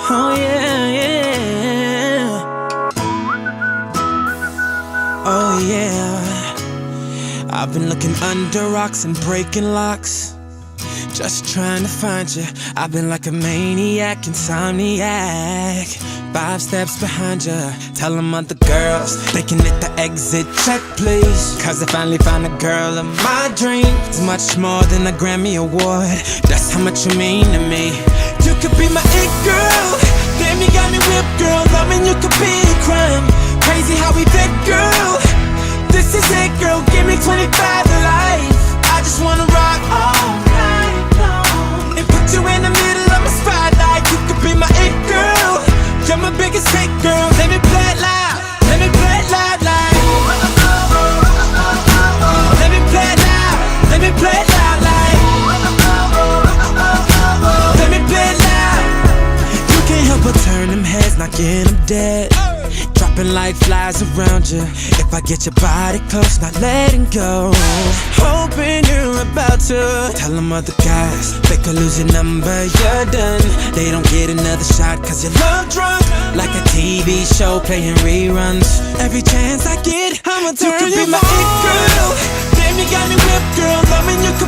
Oh yeah, yeah. Oh yeah. I've been looking under rocks and breaking locks, just trying to find you. I've been like a maniac, insomniac, 5 steps behind you. Tell them other girls they can hit the exit check, please. Cause I finally found a girl of my dreams. It's much more than a Grammy award, that's how much you mean to me. You could be my it girl, damn you got me whipped, girl. Loving you could be a crime. Crazy how we fit, girl. This is it, girl, give me 25 to life. I just wanna rock all night long and put you in the middle of my spotlight. You could be my it girl, you're my biggest hit, girl. Let me play it loud, let me play it loud, like. Let me play it loud, let me play it loud, like. Let me play it loud. You can't help but turn them heads, knocking them dead. Dropping like flies around you. If I get your body close, not letting go. Hoping you're about to tell them other guys they could lose your number, you're done. They don't get another shot cause you're love drunk, like a TV show playing reruns. Every chance I get, I'ma turn you. You could be my it girl, damn you got me whipped, girl. Loving you could